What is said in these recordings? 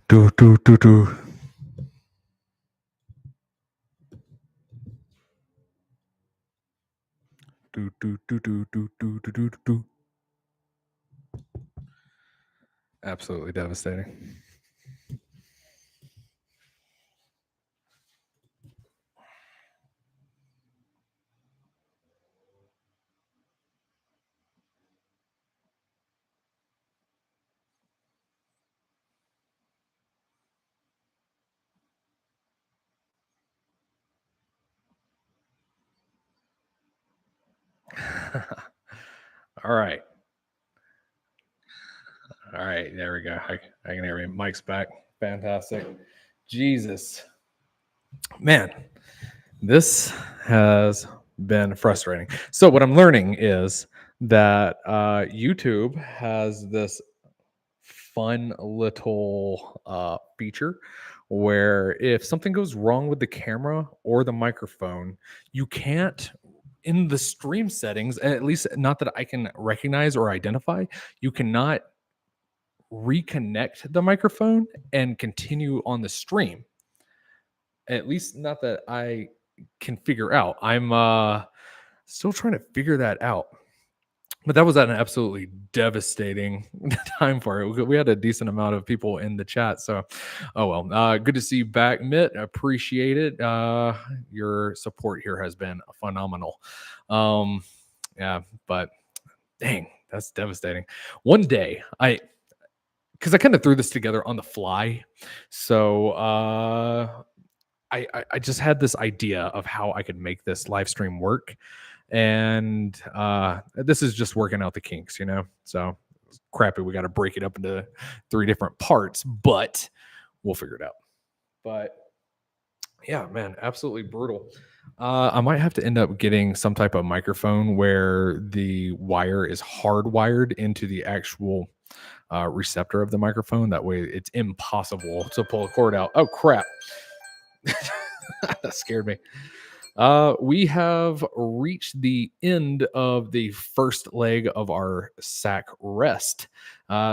Do, do, do, do. Do, do, do, do, do, do, do, do, do. Absolutely devastating. All right. All right. There we go. I can hear me. Mike's back. Fantastic. Jesus. Man, this has been frustrating. So, what I'm learning is that YouTube has this fun little feature where if something goes wrong with the camera or the microphone, you can't in the stream settings, at least not that I can recognize or identify, you cannot reconnect the microphone and continue on the stream. At least not that I can figure out. I'm still trying to figure that out. But that was an absolutely devastating time for it. We had a decent amount of people in the chat. So, oh well. Good to see you back, Mitt. Appreciate it. Your support here has been phenomenal. Yeah, but dang, that's devastating. One day, because I kind of threw this together on the fly. So, I just had this idea of how I could make this live stream work. And this is just working out the kinks, you know? So crappy. We got to break it up into 3 different parts, but we'll figure it out. But yeah, man, absolutely brutal. I might have to end up getting some type of microphone where the wire is hardwired into the actual receptor of the microphone. That way it's impossible to pull a cord out. Oh, crap. That scared me. We have reached the end of the first leg of our sack rest.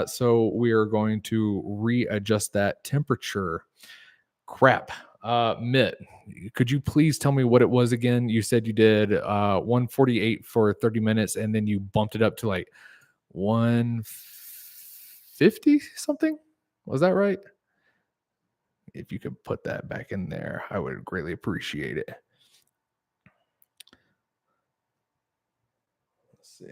So we are going to readjust that temperature. Crap. Mitt, could you please tell me what it was again? You said you did 148 for 30 minutes and then you bumped it up to like 150 something. Was that right? If you could put that back in there, I would greatly appreciate it. Let's see.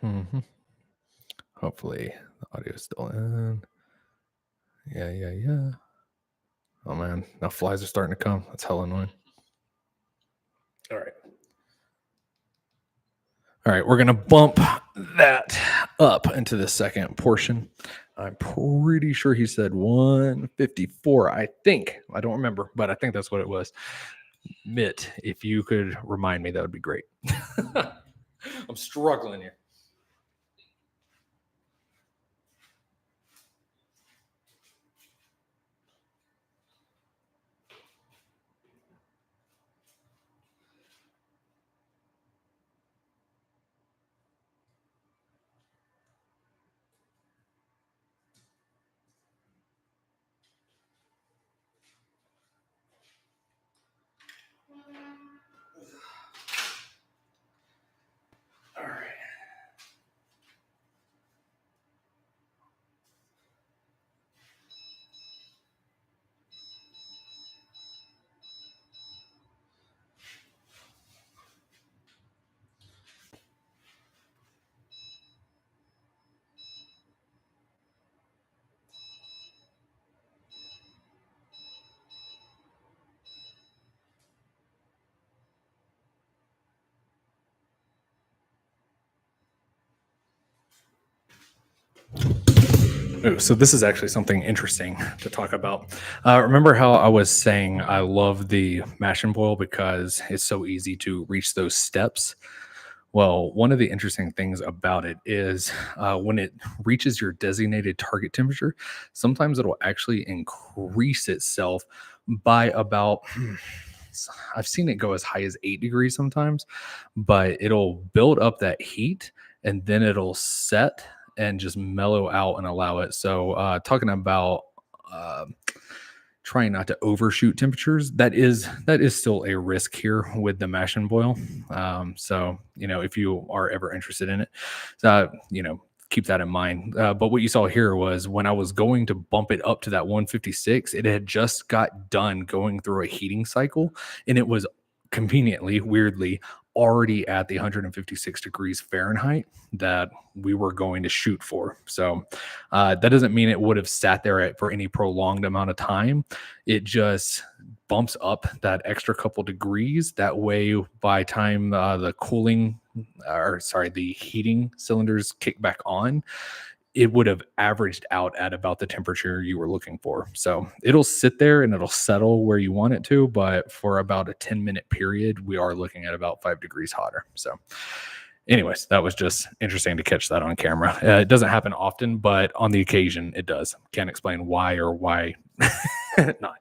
Mm-hmm. Hopefully the audio is still in. Yeah. Oh man, now flies are starting to come. That's hella annoying. All right, we're gonna bump that up into the second portion. I'm pretty sure he said 154. I think. I don't remember, but I think that's what it was. Mitt, if you could remind me, that would be great. I'm struggling here. All right. Ooh, so this is actually something interesting to talk about. Remember how I was saying I love the mash and boil because it's so easy to reach those steps? Well, one of the interesting things about it is when it reaches your designated target temperature, sometimes it'll actually increase itself by about, I've seen it go as high as 8 degrees sometimes, but it'll build up that heat and then it'll set and just mellow out and allow it. So, talking about uh, trying not to overshoot temperatures, that is still a risk here with the mash and boil. So if you are ever interested in it, keep that in mind. But what you saw here was when I was going to bump it up to that 156, it had just got done going through a heating cycle, and it was conveniently, weirdly, already at the 156 degrees Fahrenheit that we were going to shoot for. So that doesn't mean it would have sat there for any prolonged amount of time. It just bumps up that extra couple degrees. That way, by time the heating cylinders kick back on, it would have averaged out at about the temperature you were looking for. So it'll sit there and it'll settle where you want it to. But for about a 10-minute period, we are looking at about 5 degrees hotter. So anyways, that was just interesting to catch that on camera. It doesn't happen often, but on the occasion it does. Can't explain why or why not.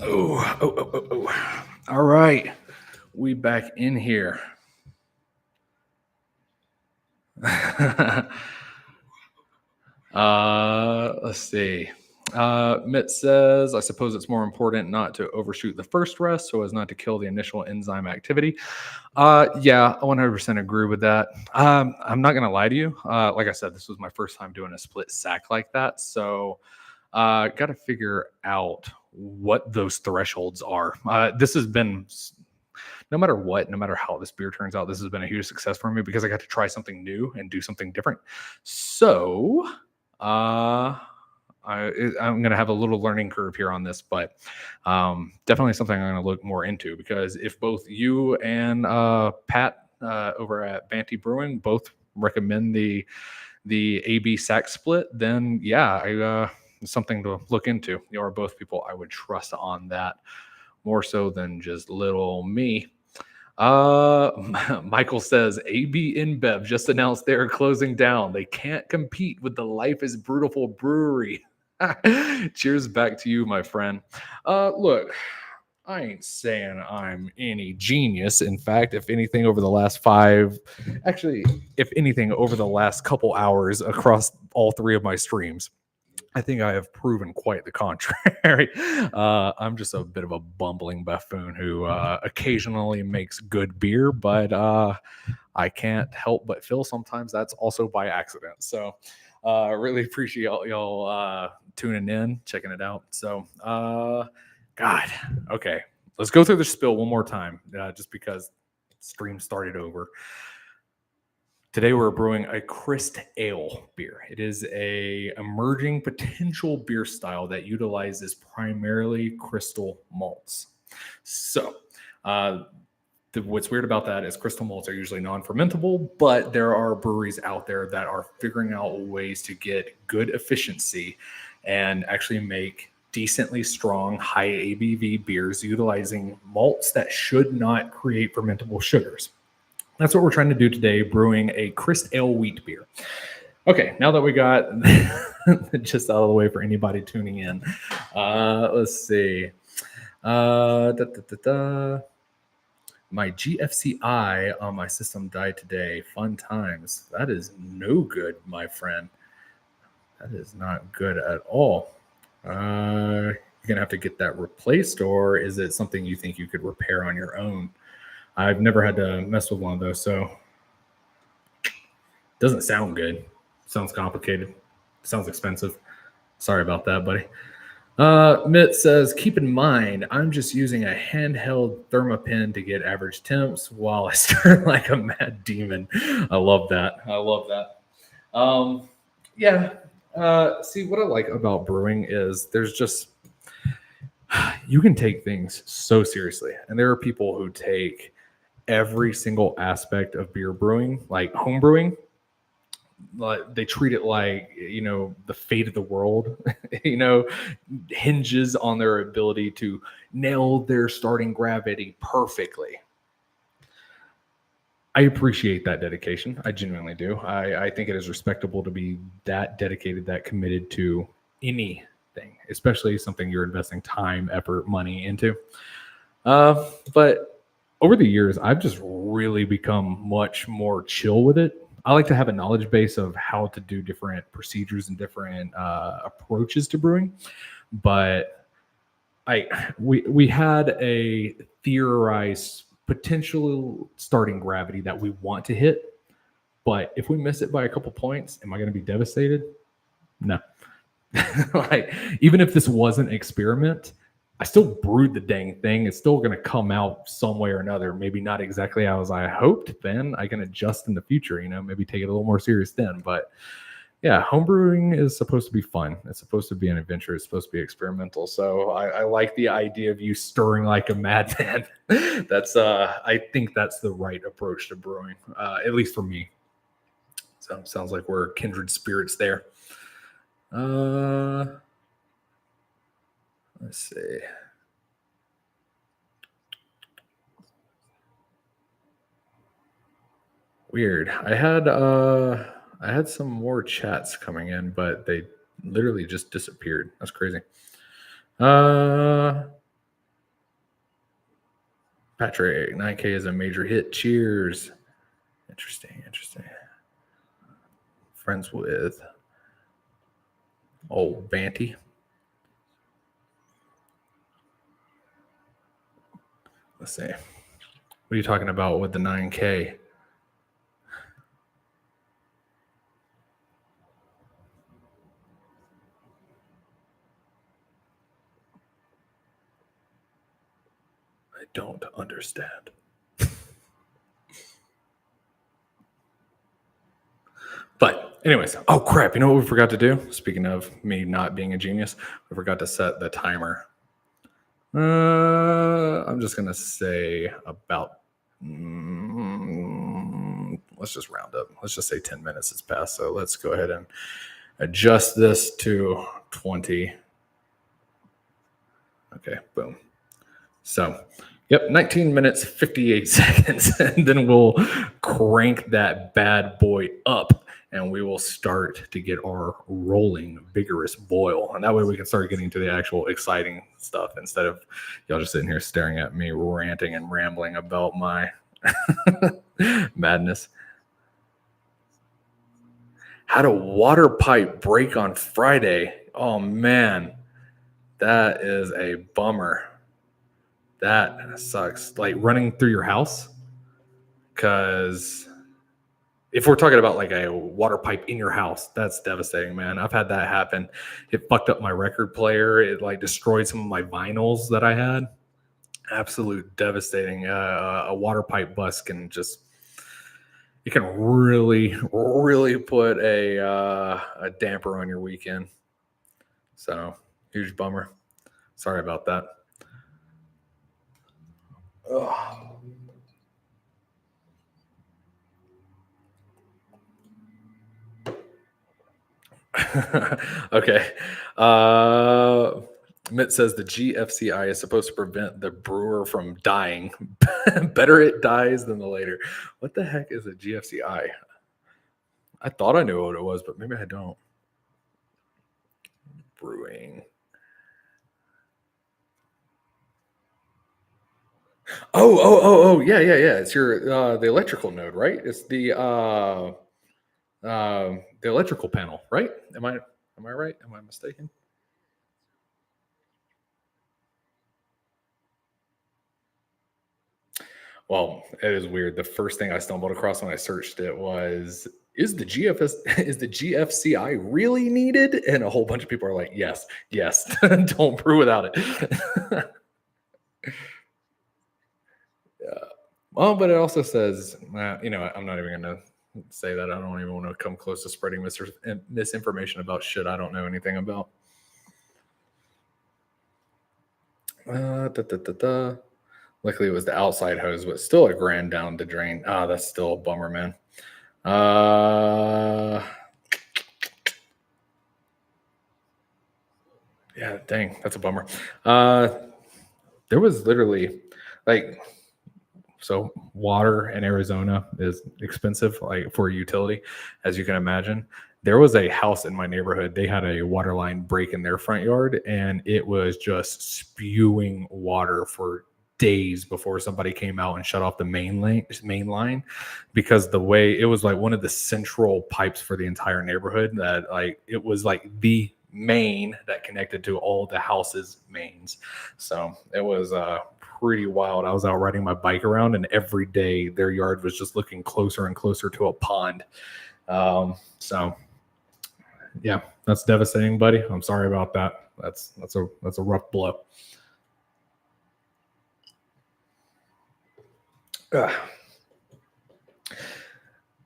Oh. All right. We back in here. Let's see. Mitt says, I suppose it's more important not to overshoot the first rest so as not to kill the initial enzyme activity. Yeah, I 100% agree with that. I'm not going to lie to you. Like I said, this was my first time doing a split sack like that. So, got to figure out what those thresholds are. This has been, no matter what, no matter how this beer turns out, this has been a huge success for me because I got to try something new and do something different. So, I'm going to have a little learning curve here on this, but definitely something I'm going to look more into, because if both you and Pat over at Banty Brewing both recommend the AB sack split, then yeah, it's something to look into. You are both people I would trust on that more so than just little me. Michael says AB InBev just announced they're closing down. They can't compete with the Life is Brutal brewery. Cheers back to you, my friend. Look, I ain't saying I'm any genius. In fact, if anything, over the last over the last couple hours across all three of my streams, I think I have proven quite the contrary. I'm just a bit of a bumbling buffoon who occasionally makes good beer, but I can't help but feel sometimes that's also by accident. So, really appreciate y'all tuning in, checking it out. So, God, okay, let's go through the spill one more time, just because stream started over. Today we're brewing a CrystAle beer. It is a emerging potential beer style that utilizes primarily crystal malts. So, what's weird about that is crystal malts are usually non-fermentable, but there are breweries out there that are figuring out ways to get good efficiency and actually make decently strong, high ABV beers utilizing malts that should not create fermentable sugars. That's what we're trying to do today, brewing a CrystAle wheat beer. Okay, now that we got just out of the way for anybody tuning in, let's see. My GFCI on my system died today. Fun times. That is no good, my friend. That is not good at all. You're going to have to get that replaced, or is it something you think you could repair on your own? I've never had to mess with one of those, so doesn't sound good. Sounds complicated. Sounds expensive. Sorry about that, buddy. Mitt says, keep in mind, I'm just using a handheld thermopen to get average temps while I stir like a mad demon. I love that. I love that. Yeah. See, what I like about brewing is there's just, you can take things so seriously. And there are people who take every single aspect of beer brewing, like home brewing, like they treat it like the fate of the world you know hinges on their ability to nail their starting gravity perfectly. I appreciate that dedication. I genuinely do. I think it is respectable to be that dedicated, that committed to anything, especially something you're investing time, effort, money into. But over the years, I've just really become much more chill with it. I like to have a knowledge base of how to do different procedures and different approaches to brewing. But we had a theorized potential starting gravity that we want to hit. But if we miss it by a couple points, am I going to be devastated? No. Like, even if this was an experiment, I still brewed the dang thing. It's still going to come out some way or another. Maybe not exactly as I hoped. Then I can adjust in the future. Maybe take it a little more serious then. But yeah, homebrewing is supposed to be fun. It's supposed to be an adventure. It's supposed to be experimental. So I like the idea of you stirring like a madman. That's I think that's the right approach to brewing, at least for me. So sounds like we're kindred spirits there. Let's see. Weird. I had some more chats coming in, but they literally just disappeared. That's crazy. Patrick, 9K is a major hit. Cheers. Interesting. Friends with old Banty. Let's see. What are you talking about with the 9K? I don't understand. But anyways, oh crap, you know what we forgot to do? Speaking of me not being a genius, we forgot to set the timer. I'm just going to say about, let's just round up. Let's just say 10 minutes has passed. So let's go ahead and adjust this to 20. Okay, boom. So, yep, 19 minutes, 58 seconds. And then we'll crank that bad boy up and we will start to get our rolling, vigorous boil. And that way we can start getting to the actual exciting stuff instead of y'all just sitting here staring at me, ranting and rambling about my madness. Had a water pipe break on Friday. Oh, man, that is a bummer. That sucks. Like running through your house. Because if we're talking about like a water pipe in your house, that's devastating, man. I've had that happen. It fucked up my record player. It like destroyed some of my vinyls that I had. Absolute devastating. A water pipe bust can just, it can really, really put a damper on your weekend. So huge bummer. Sorry about that. Ugh. Okay. Mitt says the GFCI is supposed to prevent the brewer from dying. Better it dies than the later. What the heck is a GFCI? I thought I knew what it was, but maybe I don't. Brewing. Oh, yeah. It's your the electrical node, right? It's the electrical panel, right? Am I right? Am I mistaken? Well, it is weird. The first thing I stumbled across when I searched it was is the GFCI really needed? And a whole bunch of people are like, yes, don't brew without it. Yeah. Well, but it also says, you know, I'm not even going to say that. I don't even want to come close to spreading misinformation about shit I don't know anything about. Luckily, it was the outside hose, but still a grand down the drain. That's still a bummer, man. Yeah, dang, that's a bummer. There was literally like, so water in Arizona is expensive, like for a utility, as you can imagine. There was a house in my neighborhood. They had a water line break in their front yard, and it was just spewing water for days before somebody came out and shut off the main line, because the way it was, like one of the central pipes for the entire neighborhood, that like it was like the main that connected to all the houses' mains. So it was pretty wild. I was out riding my bike around, and every day their yard was just looking closer and closer to a pond. So yeah, that's devastating, buddy. I'm sorry about that. That's a rough blow.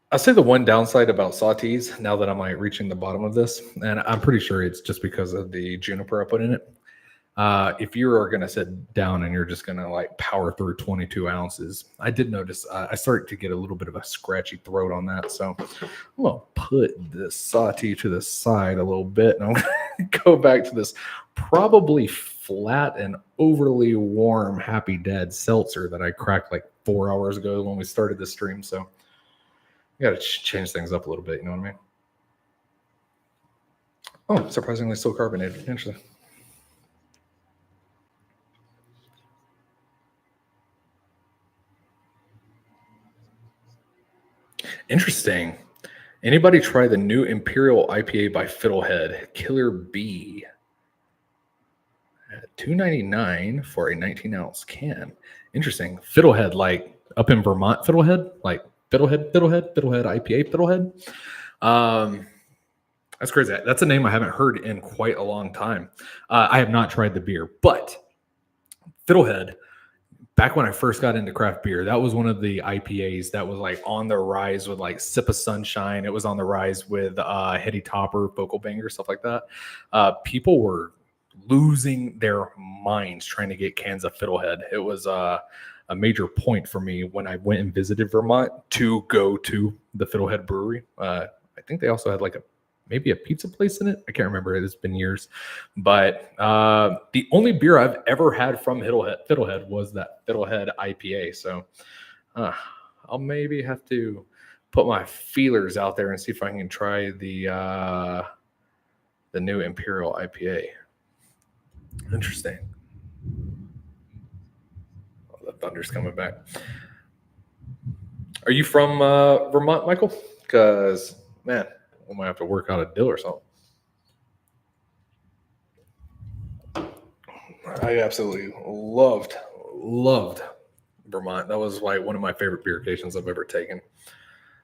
I'll say the one downside about sawtees, now that I'm like reaching the bottom of this, and I'm pretty sure it's just because of the juniper I put in it. If you are going to sit down and you're just going to like power through 22 ounces, I did notice I started to get a little bit of a scratchy throat on that. So I'm going to put this saute to the side a little bit, and I'm going to go back to this probably flat and overly warm Happy Dad seltzer that I cracked like 4 hours ago when we started the stream. So you got to change things up a little bit. You know what I mean? Oh, surprisingly still carbonated. Interesting. Interesting. Anybody try the new Imperial IPA by Fiddlehead, Killer Bee? At $2.99 for a 19-ounce can. Interesting. Fiddlehead, like up in Vermont, Fiddlehead, like Fiddlehead IPA, Fiddlehead. That's crazy. That's a name I haven't heard in quite a long time. I have not tried the beer, but Fiddlehead, back when I first got into craft beer, that was one of the IPAs that was like on the rise with like Sip of Sunshine. It was on the rise with Heady Topper, Vocal Banger, stuff like that. People were losing their minds trying to get cans of Fiddlehead. It was a major point for me when I went and visited Vermont to go to the Fiddlehead Brewery. I think they also had like maybe a pizza place in it. I can't remember. It's been years. But the only beer I've ever had from Fiddlehead was that Fiddlehead IPA. So I'll maybe have to put my feelers out there and see if I can try the new Imperial IPA. Interesting. Oh, the thunder's coming back. Are you from Vermont, Michael? Because, man, we might have to work out a deal or something. I absolutely loved Vermont. That was like one of my favorite beer occasions I've ever taken.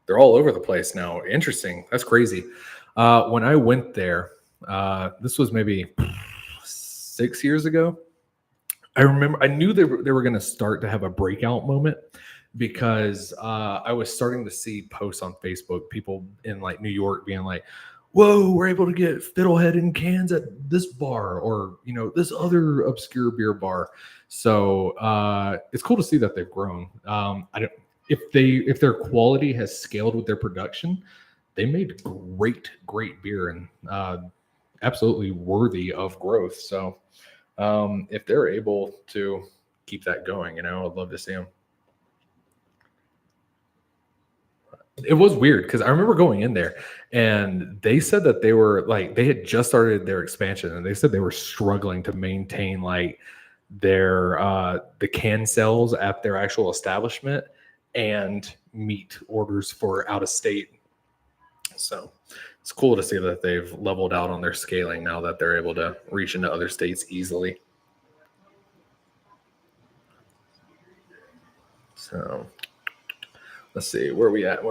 They're all over the place now. Interesting. That's crazy. When I went there, this was maybe 6 years ago. I remember I knew they were going to start to have a breakout moment, because I was starting to see posts on Facebook, people in like New York being like, "Whoa, we're able to get Fiddlehead in cans at this bar, or you know, this other obscure beer bar." So it's cool to see that they've grown. I don't if their quality has scaled with their production. They made great beer, and absolutely worthy of growth. So if they're able to keep that going, you know, I'd love to see them. It was weird because I remember going in there and they said that they were like, they had just started their expansion, and they said they were struggling to maintain like their the can sales at their actual establishment and meet orders for out of state. So it's cool to see that they've leveled out on their scaling now that they're able to reach into other states easily. So let's see, where we at?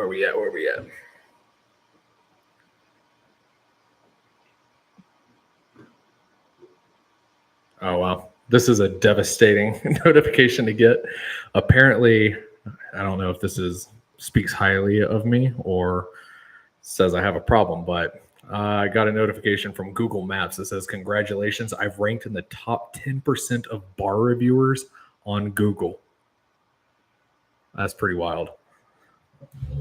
Oh, wow. This is a devastating notification to get. Apparently, I don't know if speaks highly of me or says I have a problem, but I got a notification from Google Maps that says, "Congratulations, I've ranked in the top 10% of bar reviewers on Google." That's pretty wild.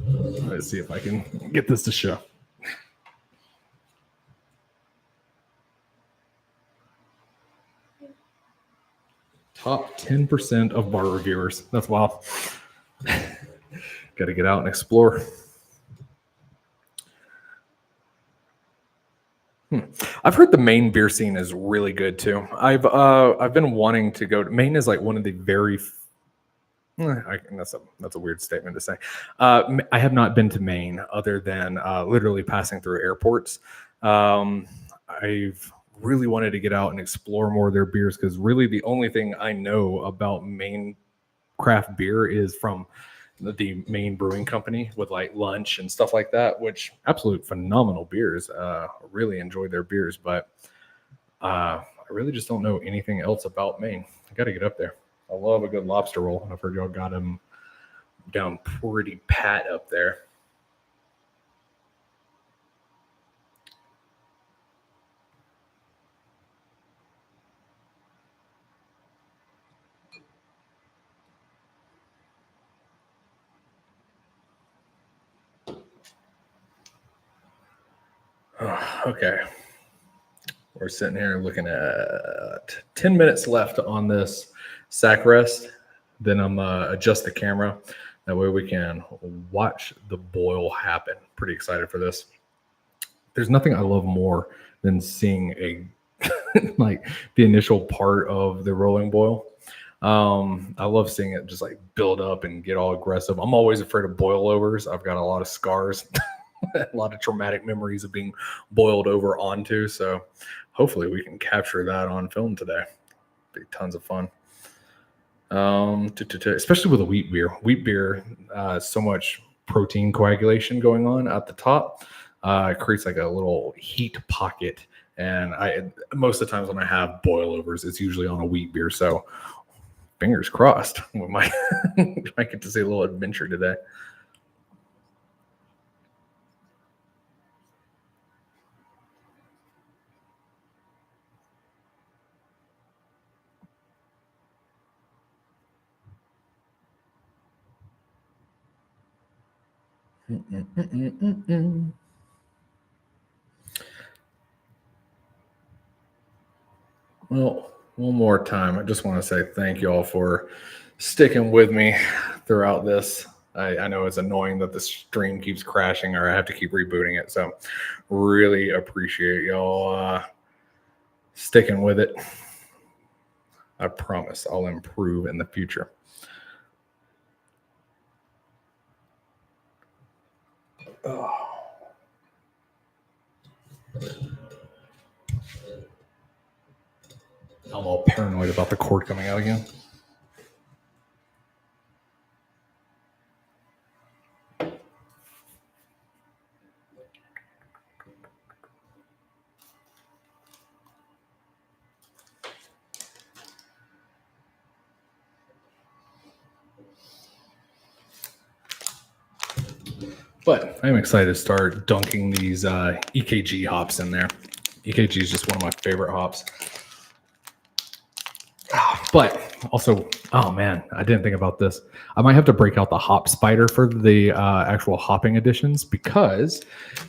Let's see if I can get this to show. Top 10% of bar reviewers. That's wild. Got to get out and explore. I've heard the Maine beer scene is really good too. I've been wanting to go to Maine. Is like one of the very that's a weird statement to say. I have not been to Maine other than literally passing through airports. I've really wanted to get out and explore more of their beers because really the only thing I know about Maine craft beer is from the Maine Brewing Company with like lunch and stuff like that, which absolute phenomenal beers. Really enjoyed their beers, but I really just don't know anything else about Maine. I got to get up there. I love a good lobster roll. I've heard y'all got them down pretty pat up there. Okay. We're sitting here looking at 10 minutes left on this sack rest. Then I'm adjust the camera. That way we can watch the boil happen. Pretty excited for this. There's nothing I love more than seeing a like the initial part of the rolling boil. I love seeing it just like build up and get all aggressive. I'm always afraid of boil overs. I've got a lot of scars, a lot of traumatic memories of being boiled over onto. So hopefully we can capture that on film today. Be tons of fun. Especially with a wheat beer. Wheat beer, so much protein coagulation going on at the top. It creates like a little heat pocket. And most of the times when I have boilovers, it's usually on a wheat beer. So fingers crossed, we might get to see a little adventure today. Well, one more time, I just want to say thank you all for sticking with me throughout this. I know it's annoying that the stream keeps crashing or I have to keep rebooting it. So really appreciate y'all sticking with it. I promise I'll improve in the future. Oh. I'm all paranoid about the cord coming out again. But I'm excited to start dunking these EKG hops in there. EKG is just one of my favorite hops. But also, oh man, I didn't think about this. I might have to break out the hop spider for the actual hopping editions because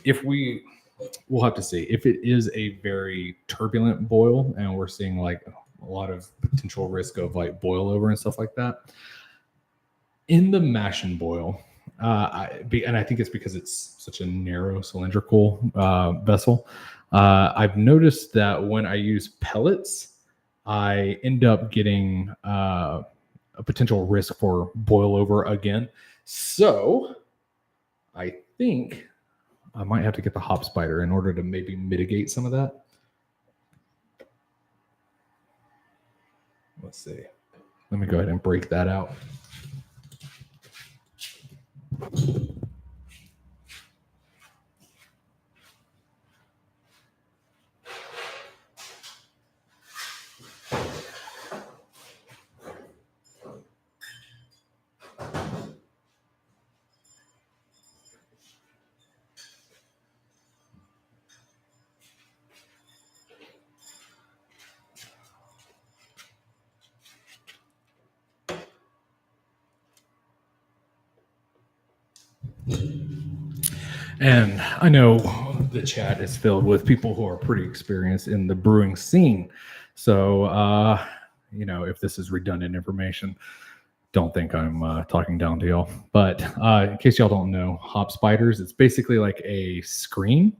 we'll have to see if it is a very turbulent boil and we're seeing like a lot of potential risk of like boil over and stuff like that. In the mash and boil, and I think it's because it's such a narrow cylindrical vessel. I've noticed that when I use pellets, I end up getting a potential risk for boil over again. So I think I might have to get the hop spider in order to maybe mitigate some of that. Let's see. Let me go ahead and break that out. And I know the chat is filled with people who are pretty experienced in the brewing scene. So, if this is redundant information, don't think I'm talking down to y'all. But in case y'all don't know, hop spiders, it's basically like a screen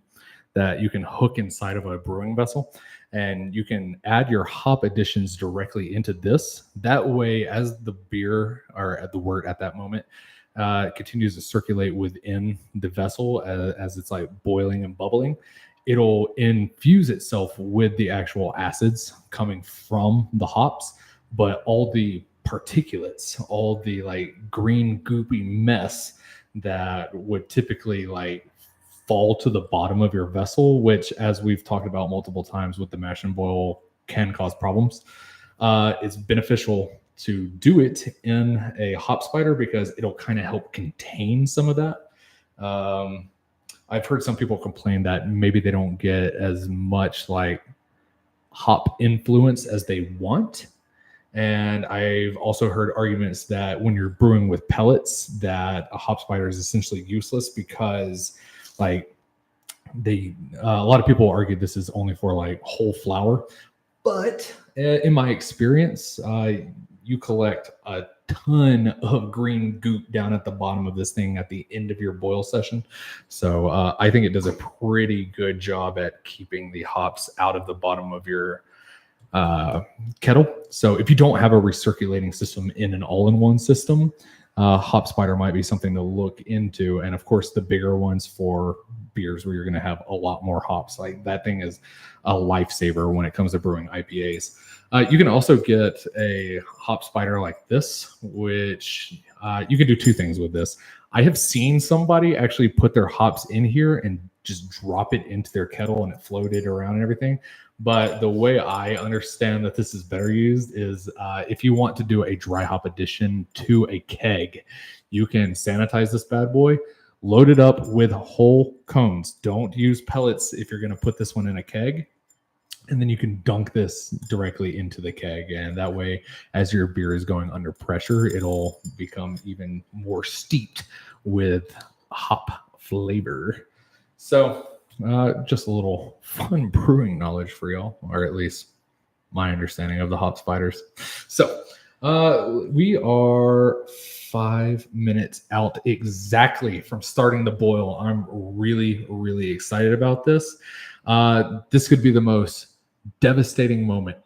that you can hook inside of a brewing vessel, and you can add your hop additions directly into this. That way, as the beer or at the wort at that moment continues to circulate within the vessel as it's like boiling and bubbling, it'll infuse itself with the actual acids coming from the hops, but all the particulates, all the like green goopy mess that would typically like fall to the bottom of your vessel, which, as we've talked about multiple times with the mash and boil, can cause problems. It's beneficial to do it in a hop spider because it'll kind of help contain some of that. I've heard some people complain that maybe they don't get as much like hop influence as they want. And I've also heard arguments that when you're brewing with pellets, that a hop spider is essentially useless because like a lot of people argue this is only for like whole flour, but in my experience, you collect a ton of green goop down at the bottom of this thing at the end of your boil session. So I think it does a pretty good job at keeping the hops out of the bottom of your kettle. So if you don't have a recirculating system in an all-in-one system, hop spider might be something to look into. And of course, the bigger ones for beers where you're going to have a lot more hops. Like that thing is a lifesaver when it comes to brewing IPAs. You can also get a hop spider like this, which you can do two things with this. I have seen somebody actually put their hops in here and just drop it into their kettle and it floated around and everything. But the way I understand that this is better used is if you want to do a dry hop addition to a keg, you can sanitize this bad boy, load it up with whole cones. Don't use pellets if you're going to put this one in a keg. And then you can dunk this directly into the keg. And that way, as your beer is going under pressure, it'll become even more steeped with hop flavor. So just a little fun brewing knowledge for y'all, or at least my understanding of the hop spiders. So we are 5 minutes out exactly from starting the boil. I'm really, really excited about this. This could be the most devastating moment.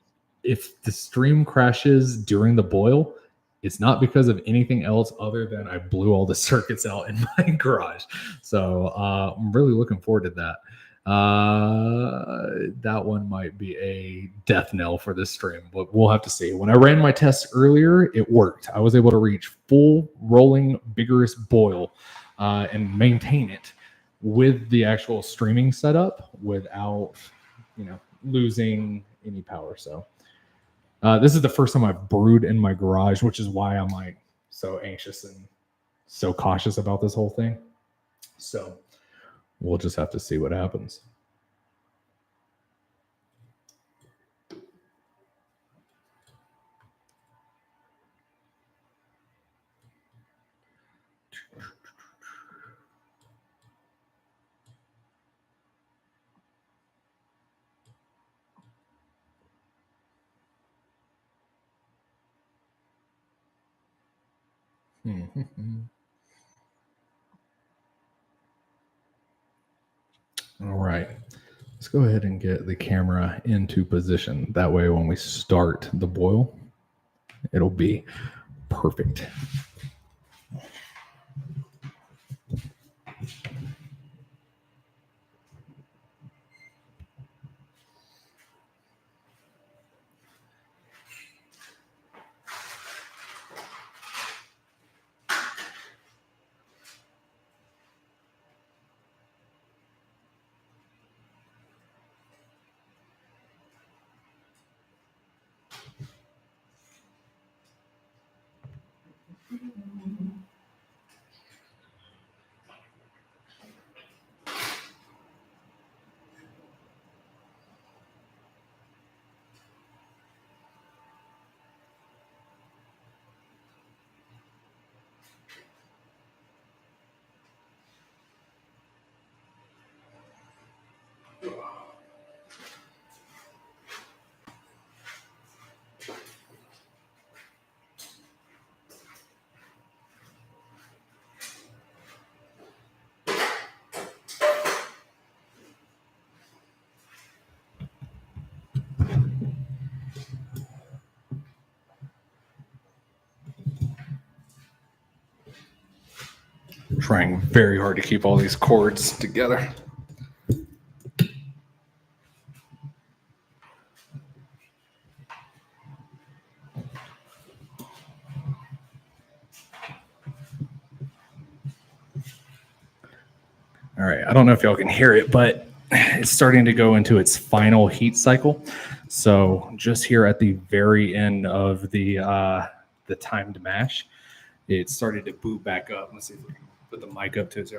If the stream crashes during the boil, it's not because of anything else other than I blew all the circuits out in my garage. So I'm really looking forward to that. That one might be a death knell for this stream, but we'll have to see. When I ran my tests earlier, it worked. I was able to reach full rolling vigorous boil and maintain it with the actual streaming setup without, losing any power. So this is the first time I've brewed in my garage, which is why I'm like so anxious and so cautious about this whole thing. So we'll just have to see what happens. All right. Let's go ahead and get the camera into position. That way, when we start the boil, it'll be perfect. Trying very hard to keep all these cords together. All right, I don't know if y'all can hear it, but it's starting to go into its final heat cycle. So just here at the very end of the timed mash, it started to boot back up. Let's see if we can put the mic up to it so